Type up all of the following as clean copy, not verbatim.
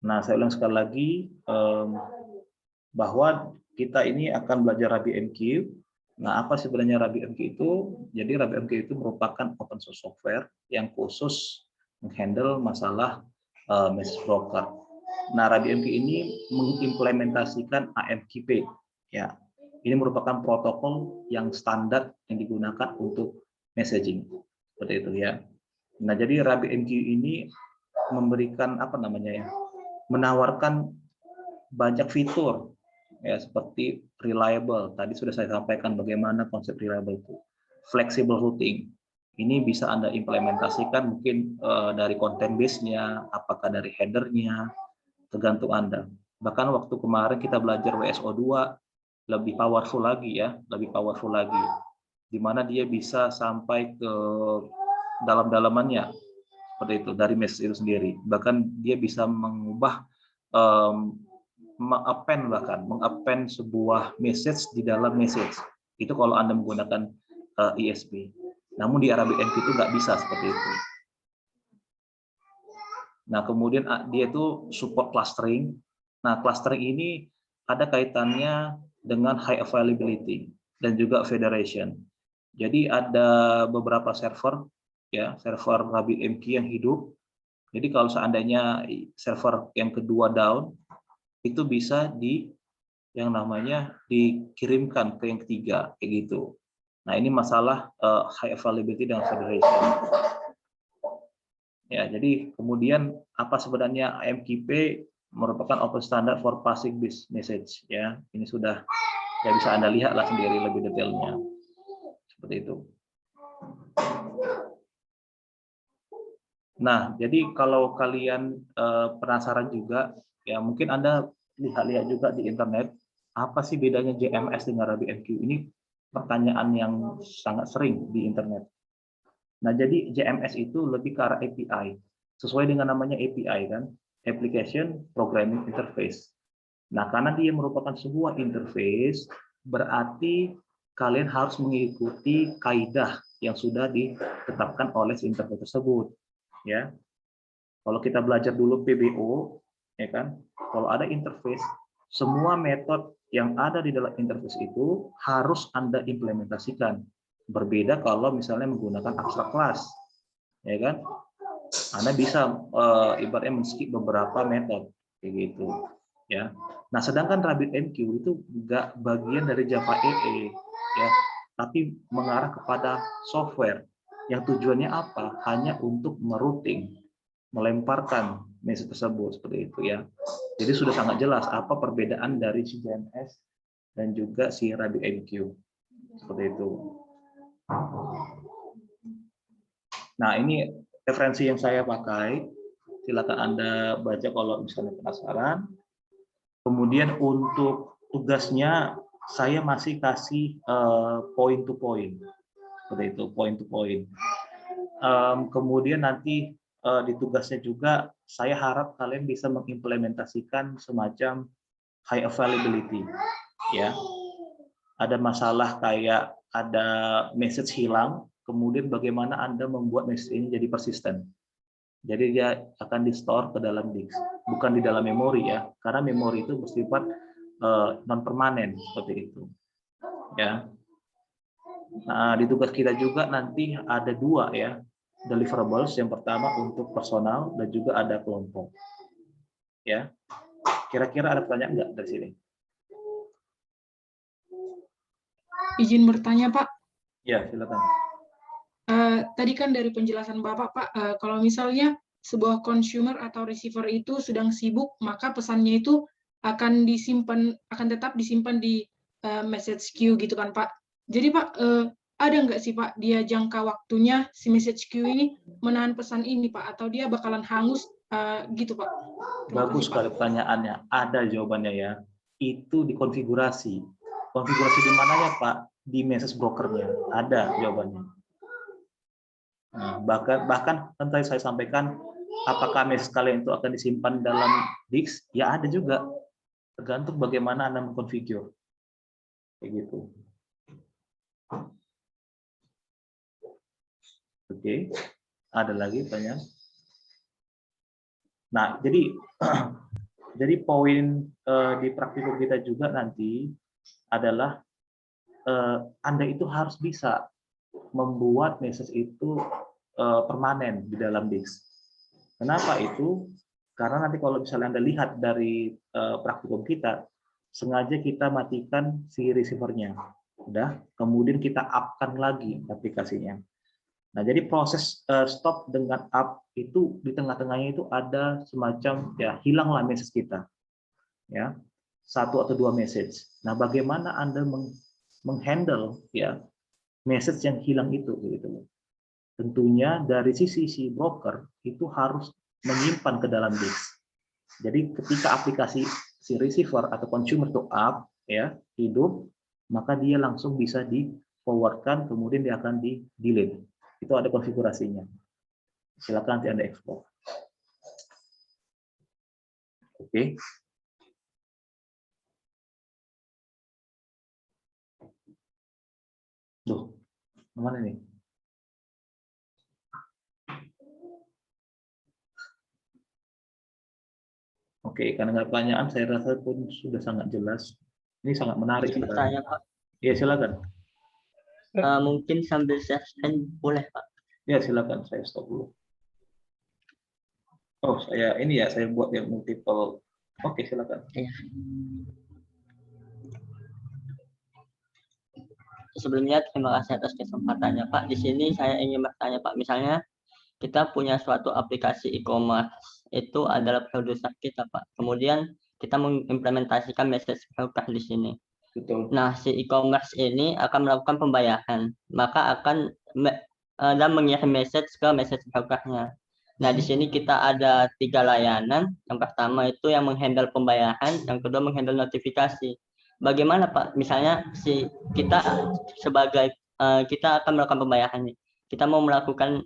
Nah, saya ulang sekali lagi bahwa kita ini akan belajar RabbitMQ. Nah, apa sebenarnya RabbitMQ itu? Jadi RabbitMQ itu merupakan open source software yang khusus menghandle masalah message broker. Nah, RabbitMQ ini mengimplementasikan AMQP. Ya, ini merupakan protokol yang standar yang digunakan untuk messaging. Seperti itu ya. Nah, jadi RabbitMQ ini memberikan apa namanya ya? Menawarkan banyak fitur ya, seperti reliable. Tadi sudah saya sampaikan bagaimana konsep reliable itu. Flexible routing. Ini bisa Anda implementasikan mungkin dari konten base-nya, apakah dari header-nya, tergantung Anda. Bahkan waktu kemarin kita belajar WSO2 lebih powerful lagi ya, lebih powerful lagi. Di mana dia bisa sampai ke dalam-dalamannya seperti itu dari message itu sendiri. Bahkan dia bisa mengubah mengappend sebuah message di dalam message. Itu kalau Anda menggunakan ISP. Namun di RabbitMQ itu nggak bisa seperti itu. Nah, kemudian dia itu support clustering. Nah, clustering ini ada kaitannya dengan high availability dan juga federation. Jadi ada beberapa server ya, server RabbitMQ yang hidup. Jadi kalau seandainya server yang kedua down, itu bisa yang namanya dikirimkan ke yang ketiga kayak gitu. Nah, ini masalah high availability dan federation. Ya, jadi kemudian apa sebenarnya AMQP merupakan open standard for passing message ya. Ini sudah ya bisa Anda lihat lah sendiri lebih detailnya. Seperti itu. Nah, jadi kalau kalian penasaran juga ya, mungkin Anda lihat-lihat juga di internet apa sih bedanya JMS dengan RabbitMQ. Ini pertanyaan yang sangat sering di internet. Nah, jadi JMS itu lebih ke arah API. Sesuai dengan namanya API kan, Application Programming Interface. Nah, karena dia merupakan sebuah interface, berarti kalian harus mengikuti kaidah yang sudah ditetapkan oleh interface tersebut. Ya, kalau kita belajar dulu PBO, ya kan, kalau ada interface, semua metode yang ada di dalam interface itu harus Anda implementasikan. Berbeda kalau misalnya menggunakan abstract class, ya kan? Anda bisa ibaratnya men-skip beberapa metode, kayak gitu, ya. Nah, sedangkan RabbitMQ itu nggak bagian dari Java EE, ya, tapi mengarah kepada software yang tujuannya apa? Hanya untuk merouting, melemparkan message tersebut seperti itu ya. Jadi sudah sangat jelas apa perbedaan dari si JMS dan juga si RabbitMQ seperti itu. Nah, ini referensi yang saya pakai. Silakan Anda baca kalau misalnya penasaran. Kemudian untuk tugasnya saya masih kasih point to point. Seperti itu, point to point. Kemudian nanti di tugasnya juga saya harap kalian bisa mengimplementasikan semacam high availability. Ya. Ada masalah kayak ada message hilang, kemudian bagaimana Anda membuat message ini jadi persisten. Jadi dia akan di-store ke dalam disk, bukan di dalam memori ya, karena memori itu bersifat non permanen seperti itu. Ya. Nah, di tugas kita juga nanti ada dua ya, deliverables. Yang pertama untuk personal dan juga ada kelompok. Ya. Kira-kira ada pertanyaan nggak dari sini? Izin bertanya, Pak. Ya, silakan. Tadi kan dari penjelasan Bapak, Pak, kalau misalnya sebuah consumer atau receiver itu sedang sibuk, maka pesannya itu akan tetap disimpan di message queue gitu kan, Pak. Jadi, Pak, ada nggak sih, Pak, dia jangka waktunya si message queue ini menahan pesan ini, Pak, atau dia bakalan hangus gitu, Pak? Bagus sekali pertanyaannya. Ada jawabannya ya. Itu dikonfigurasi. Konfigurasi di mana ya, Pak? Di message brokernya. Ada jawabannya. Nah, bahkan tadi saya sampaikan, apakah message kalian itu akan disimpan dalam disk? Ya ada juga. Tergantung bagaimana Anda mengkonfigur. Kayak gitu. Oke. Ada lagi pertanyaan? Nah, jadi jadi poin di praktikum kita juga nanti adalah Anda itu harus bisa membuat message itu permanen di dalam disk. Kenapa itu? Karena nanti kalau misalnya Anda lihat dari praktikum kita, sengaja kita matikan si receiver-nya. Udah, kemudian kita up-kan lagi aplikasinya. Nah, jadi proses stop dengan up itu di tengah-tengahnya itu ada semacam ya hilanglah message kita. Ya. Satu atau dua message. Nah, bagaimana Anda menghandle ya message yang hilang itu gitu. Tentunya dari sisi si broker itu harus menyimpan ke dalam disk. Jadi ketika aplikasi si receiver atau consumer itu up ya hidup, maka dia langsung bisa di forwardkan, kemudian dia akan di delete. Itu ada konfigurasinya. Silakan nanti Anda ekspor. Oke. Duh, mana nih? Oke, karena nggak pertanyaan, saya rasa pun sudah sangat jelas. Ini sangat menarik. Izin bertanya, Pak. Ya, silakan. Mungkin sambil share screen boleh, Pak? Ya, silakan. Saya stop dulu. Oh, saya ini ya, saya buat yang multiple. Oke, silakan. Iya. Sebelumnya terima kasih atas kesempatannya, Pak. Di sini saya ingin bertanya, Pak. Misalnya kita punya suatu aplikasi e-commerce, itu adalah produser kita, Pak. Kemudian kita mengimplementasikan message broker di sini. Betul. Nah, si e-commerce ini akan melakukan pembayaran, maka akan dan mengirim message ke message brokernya. Nah, di sini kita ada 3 layanan. Yang pertama itu yang menghandle pembayaran, yang kedua menghandle notifikasi. Bagaimana, Pak? Misalnya si kita sebagai kita akan melakukan pembayaran nih. Kita mau melakukan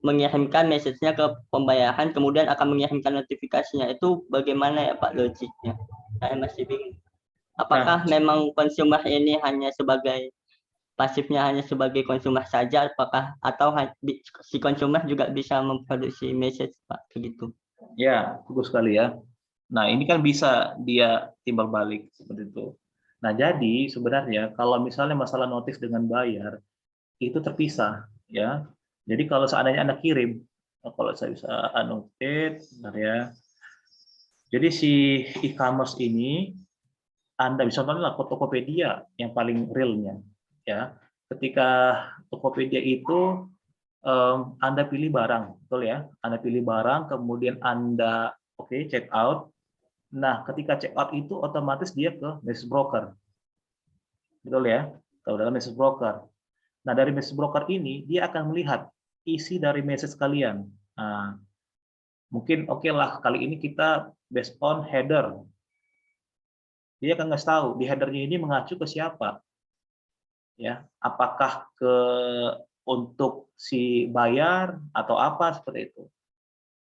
mengirimkan message-nya ke pembayaran, kemudian akan mengirimkan notifikasinya. Itu bagaimana ya, Pak, logiknya? Saya masih bingung. Apakah memang consumer ini hanya sebagai pasifnya hanya sebagai konsumer saja, apakah atau si konsumer juga bisa memproduksi message, Pak, begitu? Ya, bagus sekali ya. Nah, ini kan bisa dia timbal balik seperti itu. Nah, jadi sebenarnya kalau misalnya masalah notif dengan bayar itu terpisah ya. Jadi kalau seandainya Anda kirim, kalau saya bisa annotate, bentar ya. Jadi si e-commerce ini Anda bisa contohnya ke Tokopedia yang paling realnya ya. Ketika Tokopedia itu Anda pilih barang, betul ya? Anda pilih barang, kemudian Anda check out. Nah, ketika check out itu otomatis dia ke message broker. Betul ya? Kalau dalam message broker. Nah, dari message broker ini dia akan melihat isi dari message kalian. Nah, mungkin oke lah kali ini kita based on header. Dia akan ngasih tahu di headernya ini mengacu ke siapa. Ya, apakah untuk si bayar atau apa seperti itu.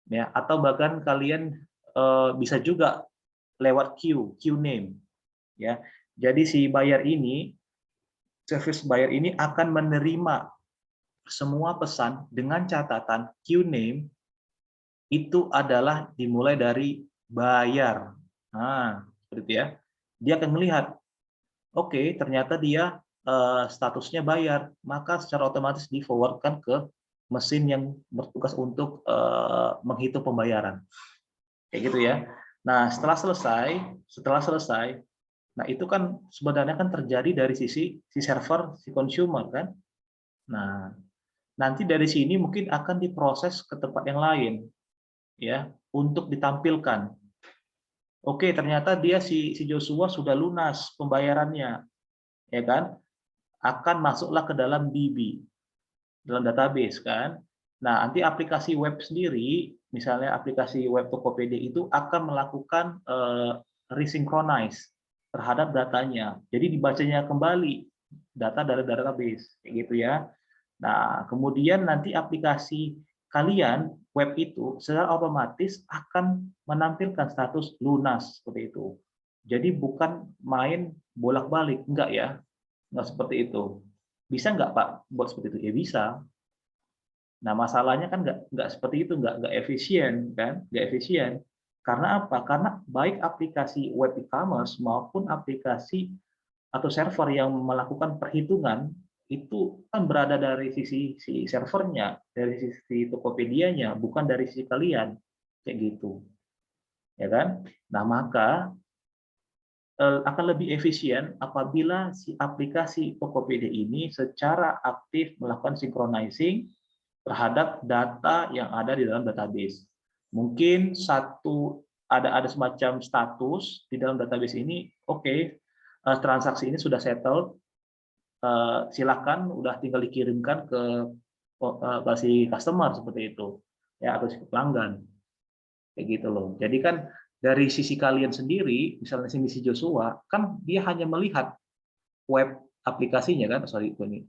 Ya, atau bahkan kalian bisa juga lewat queue name. Ya. Jadi si bayar ini, service bayar ini akan menerima semua pesan dengan catatan queue name itu adalah dimulai dari bayar. Nah, seperti itu ya. Dia akan melihat, oke, ternyata dia statusnya bayar, maka secara otomatis di-forwardkan ke mesin yang bertugas untuk menghitung pembayaran. Kayak gitu ya. Nah, setelah selesai, nah itu kan sebenarnya kan terjadi dari sisi si server, si consumer kan. Nah, nanti dari sini mungkin akan diproses ke tempat yang lain ya untuk ditampilkan. Oke, ternyata dia si Joshua sudah lunas pembayarannya. Ya kan? Akan masuklah ke dalam DB, dalam database kan. Nah, nanti aplikasi web sendiri, misalnya aplikasi web Tokopedia itu akan melakukan resynchronize terhadap datanya. Jadi dibacanya kembali data dari database, kayak gitu ya. Nah, kemudian nanti aplikasi kalian web itu secara otomatis akan menampilkan status lunas seperti itu. Jadi bukan main bolak-balik, enggak ya. Nggak seperti itu. Bisa nggak Pak buat seperti itu? Ya bisa. Nah, masalahnya kan nggak seperti itu, nggak efisien kan, nggak efisien. Karena apa? Karena baik aplikasi web e-commerce maupun aplikasi atau server yang melakukan perhitungan itu kan berada dari sisi si servernya, dari sisi Tokopedia-nya, bukan dari sisi kalian, kayak gitu, ya kan? Nah, maka akan lebih efisien apabila si aplikasi Tokopedia ini secara aktif melakukan synchronizing terhadap data yang ada di dalam database. Mungkin ada semacam status di dalam database ini, oke, transaksi ini sudah settled, silakan udah tinggal dikirimkan ke si customer seperti itu, ya, atau si pelanggan, kayak gitu loh. Jadi kan dari sisi kalian sendiri, misalnya si Joshua, kan dia hanya melihat web aplikasinya kan, ini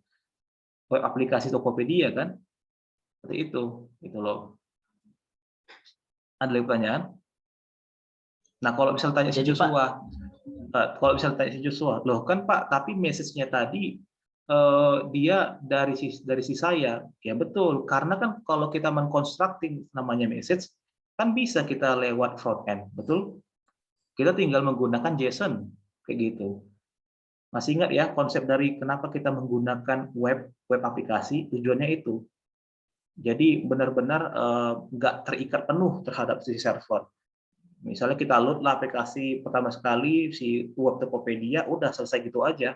web aplikasi Tokopedia kan, seperti itu, gitu loh. Ada lagi pertanyaan? Nah, kalau misalnya tanya si Jadi Pak, Joshua, loh kan Pak, tapi message-nya tadi dia dari si saya, ya betul, karena kan kalau kita mengconstructing namanya message, kan bisa kita lewat front end, betul? Kita tinggal menggunakan JSON, kayak gitu. Masih ingat ya konsep dari kenapa kita menggunakan web aplikasi, tujuannya itu. Jadi benar-benar nggak terikat penuh terhadap si server. Misalnya kita load lah aplikasi pertama sekali si web Tokopedia, udah selesai gitu aja,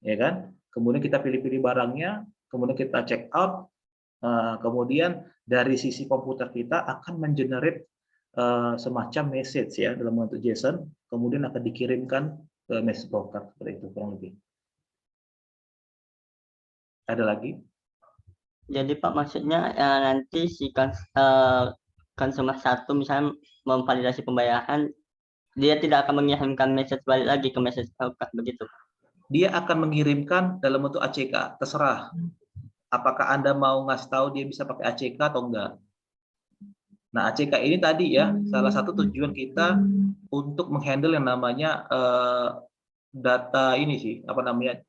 ya kan? Kemudian kita pilih-pilih barangnya, kemudian kita check out, kemudian dari sisi komputer kita akan mengenerate semacam message ya dalam bentuk JSON, kemudian akan dikirimkan ke message broker seperti itu kurang lebih. Ada lagi? jadi Pak maksudnya nanti si consumer satu misalnya memvalidasi pembayaran, dia tidak akan mengirimkan message balik lagi ke message broker begitu. Dia akan mengirimkan dalam bentuk ACK, terserah. Apakah Anda mau ngasih tahu dia bisa pakai ACK atau enggak? Nah, ACK ini tadi ya, salah satu tujuan kita untuk menghandle yang namanya data ini sih, apa namanya,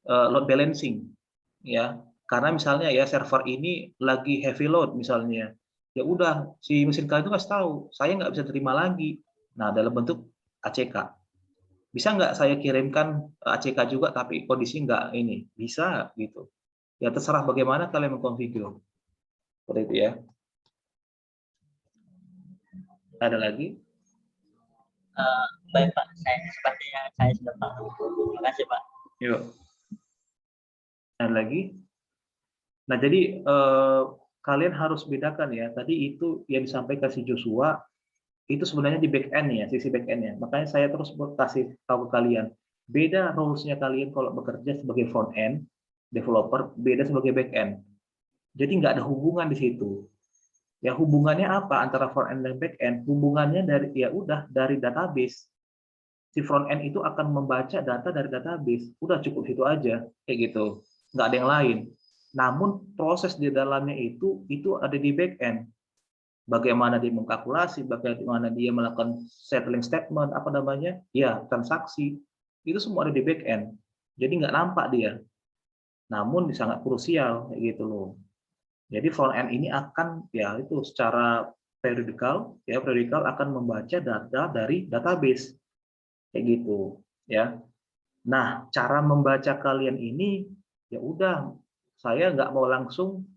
load balancing, ya. Karena misalnya ya server ini lagi heavy load misalnya, ya udah si mesin kalian itu kasih tahu, saya nggak bisa terima lagi. Nah, dalam bentuk ACK. Bisa nggak saya kirimkan ACK juga tapi kondisi nggak ini? Bisa gitu. Ya terserah bagaimana kalian mengkonfigur. Seperti itu ya. Ada lagi? Baik Pak, sepertinya saya sudah paham. Terima kasih Pak. Yuk. Ada lagi? Nah, jadi kalian harus bedakan ya. Tadi itu yang disampaikan si Joshua itu sebenarnya di back end ya, sisi back end-nya. Makanya saya terus kasih tahu ke kalian. Beda roles-nya kalian kalau bekerja sebagai front end developer, beda sebagai back end. Jadi nggak ada hubungan di situ. Ya hubungannya apa antara front end dan back end? Hubungannya dari ya udah dari database. Si front end itu akan membaca data dari database. Udah cukup situ aja, kayak gitu. Nggak ada yang lain. Namun proses di dalamnya itu ada di back end. Bagaimana dia mengkalkulasi, bagaimana dia melakukan settling statement, apa namanya, ya transaksi, itu semua ada di back end. Jadi nggak nampak dia. Namun sangat krusial, kayak gitu loh. Jadi front end ini akan ya itu secara periodikal akan membaca data dari database kayak gitu ya. Nah, cara membaca kalian ini ya udah saya nggak mau langsung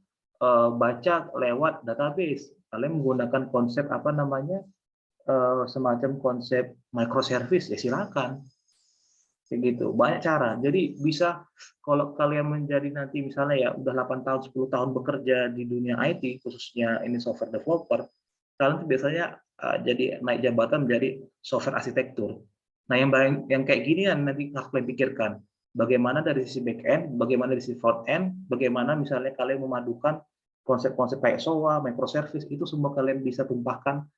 baca lewat database. Kalian menggunakan konsep apa namanya semacam konsep microservice ya silakan. Kayak gitu. Banyak cara. Jadi bisa kalau kalian menjadi nanti misalnya ya udah 8 tahun 10 tahun bekerja di dunia IT khususnya ini software developer, kalian tuh biasanya jadi naik jabatan menjadi software arsitektur. Nah, yang kayak gini kan nanti kalian pikirkan. Bagaimana dari sisi back end, bagaimana dari sisi front end, bagaimana misalnya kalian memadukan konsep-konsep kayak SOA, microservice itu semua kalian bisa tumpahkan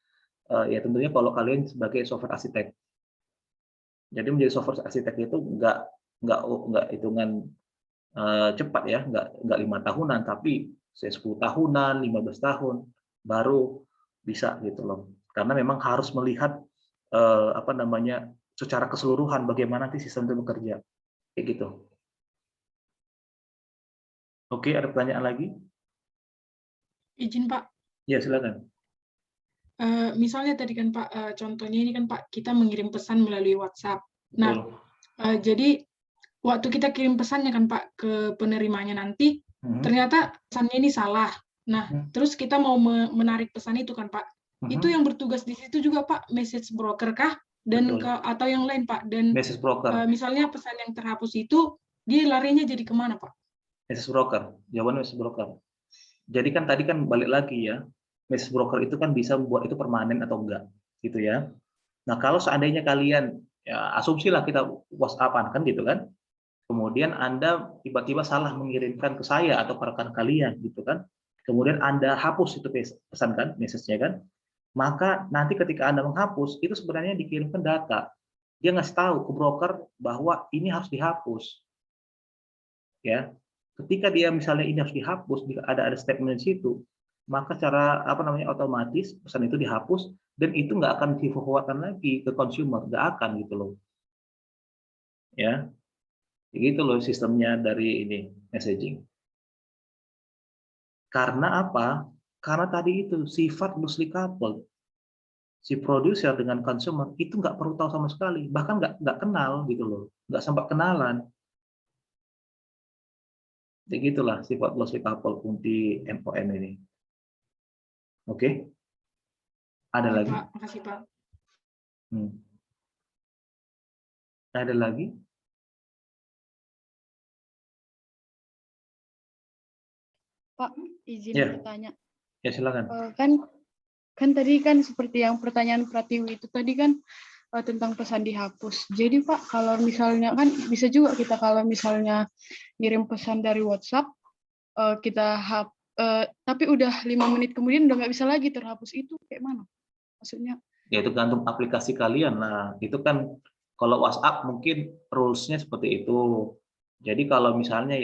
ya tentunya kalau kalian sebagai software arsitek. Jadi menjadi software arsitek itu nggak hitungan cepat ya, nggak 5 tahunan, tapi 10 tahunan, 15 tahun baru bisa gitu loh. Karena memang harus melihat apa namanya secara keseluruhan bagaimana nanti sistem itu bekerja, kayak gitu. Oke, ada pertanyaan lagi? Izin Pak, Ya, silakan. misalnya tadi kan Pak, contohnya ini kan Pak, kita mengirim pesan melalui WhatsApp. Nah, Betul. jadi waktu kita kirim pesannya kan Pak ke penerimanya nanti, ternyata pesannya ini salah. Nah, terus kita mau menarik pesan itu kan Pak. Itu yang bertugas di situ juga Pak, message broker kah? Dan Betul. atau yang lain Pak? Dan Message broker. misalnya pesan yang terhapus itu, dia larinya jadi kemana Pak? Message broker. Jawaban message broker. Jadi kan tadi kan balik lagi ya, message broker itu kan bisa membuat itu permanen atau enggak, gitu ya. Nah, kalau seandainya kalian, ya asumsilah kita WhatsApp-an kan gitu kan, kemudian Anda tiba-tiba salah mengirimkan ke saya atau ke rekan kalian gitu kan, kemudian Anda hapus itu pesan kan, message-nya kan, maka nanti ketika Anda menghapus, itu sebenarnya dikirimkan data. Dia ngasih tahu ke broker bahwa ini harus dihapus. Ya, ketika dia misalnya ini harus dihapus, jika ada statement di situ, maka secara otomatis pesan itu dihapus dan itu nggak akan di-forward-kan lagi ke consumer, nggak akan gitu loh. Ya, begitu loh sistemnya dari ini messaging. Karena apa? Karena tadi itu sifat loosely coupled. Si produser dengan consumer itu nggak perlu tahu sama sekali, bahkan nggak kenal gitu loh, nggak sempat kenalan. Begitulah sifat loosely coupled di MON ini. Oke, ada Ya, lagi? Pak, makasih Pak. Ada lagi? Pak, izin Ya. bertanya. Ya, silakan. Kan tadi kan seperti yang pertanyaan Pratiwi itu tadi kan tentang pesan dihapus. Jadi Pak, kalau misalnya kan bisa juga kita kalau misalnya ngirim pesan dari WhatsApp, tapi udah 5 menit kemudian udah nggak bisa lagi terhapus, itu kayak mana? Maksudnya? Ya, itu gantung aplikasi kalian. Nah, itu kan kalau WhatsApp mungkin rules-nya seperti itu. Jadi kalau misalnya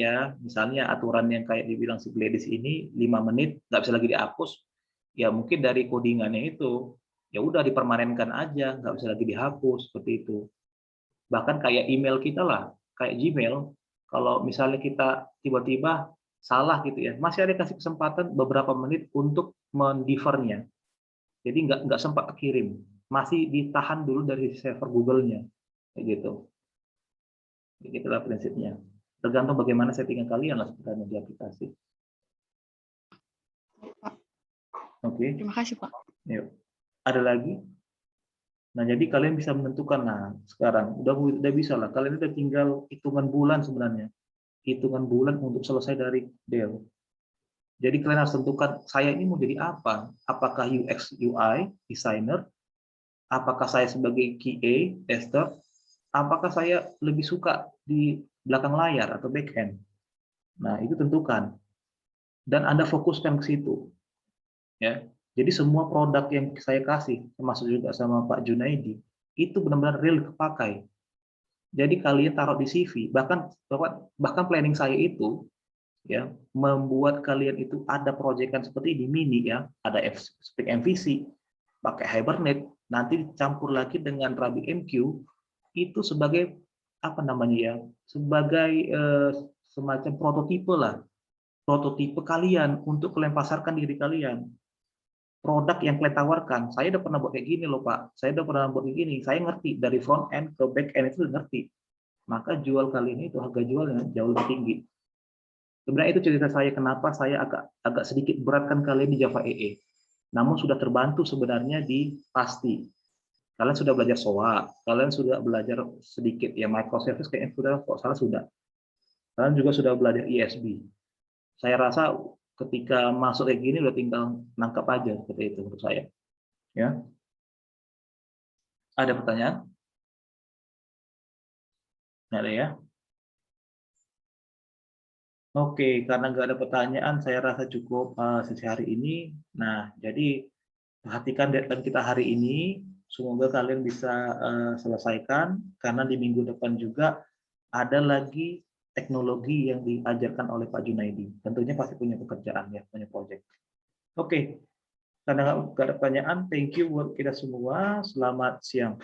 aturan yang kayak dibilang si Gladys ini 5 menit nggak bisa lagi dihapus, ya mungkin dari codingannya itu ya udah dipermanenkan aja, nggak bisa lagi dihapus seperti itu. Bahkan kayak email kita lah, kayak Gmail, kalau misalnya kita tiba-tiba salah gitu ya, masih ada kasih kesempatan beberapa menit untuk mendefernya. Jadi nggak sempat kirim, masih ditahan dulu dari server Google-nya, kayak gitu. Begitulah prinsipnya. Tergantung bagaimana settingan kalian lah sebenarnya di aplikasi. Oke. Terima kasih Pak. Yuk. Ada lagi? Nah, jadi kalian bisa menentukan. Nah, sekarang udah bisa lah. Kalian udah tinggal hitungan bulan sebenarnya. Hitungan bulan untuk selesai dari Dell. Jadi kalian harus tentukan, saya ini mau jadi apa? Apakah UX UI designer? Apakah saya sebagai QA tester? Apakah saya lebih suka di belakang layar atau back end? Nah, itu tentukan. Dan Anda fokuskan ke situ. Ya. Jadi semua produk yang saya kasih, termasuk juga sama Pak Junaidi, itu benar-benar real kepakai. Jadi kalian taruh di CV, bahkan planning saya itu ya membuat kalian itu ada proyekan seperti ini mini ya, ada speak MVC, pakai Hibernate, nanti dicampur lagi dengan RabbitMQ itu sebagai apa namanya ya, sebagai semacam prototipe lah, prototipe kalian untuk kalian pasarkan diri kalian. Produk yang kalian tawarkan, saya udah pernah buat kayak gini loh Pak, saya udah pernah buat kayak gini, saya ngerti dari front end ke back end itu ngerti, maka jual kalian itu harga jualnya jauh lebih tinggi. Sebenarnya itu cerita saya kenapa saya agak sedikit beratkan kalian di Java EE. Namun sudah terbantu sebenarnya di Pasti. Kalian sudah belajar SOA, kalian sudah belajar sedikit ya microservice kayaknya sudah, kok salah sudah. Kalian juga sudah belajar ISB. Saya rasa ketika masuk kayak gini udah tinggal nangkap aja seperti itu menurut saya. Ya. Ada pertanyaan? Nggak ada ya? Oke, karena nggak ada pertanyaan, saya rasa cukup sesi hari ini. Nah, jadi perhatikan deadline kita hari ini. Semoga kalian bisa selesaikan, karena di minggu depan juga ada lagi teknologi yang diajarkan oleh Pak Junaidi. Tentunya pasti punya pekerjaan ya, punya project. Oke, karena nggak ada pertanyaan, thank you buat kita semua. Selamat siang.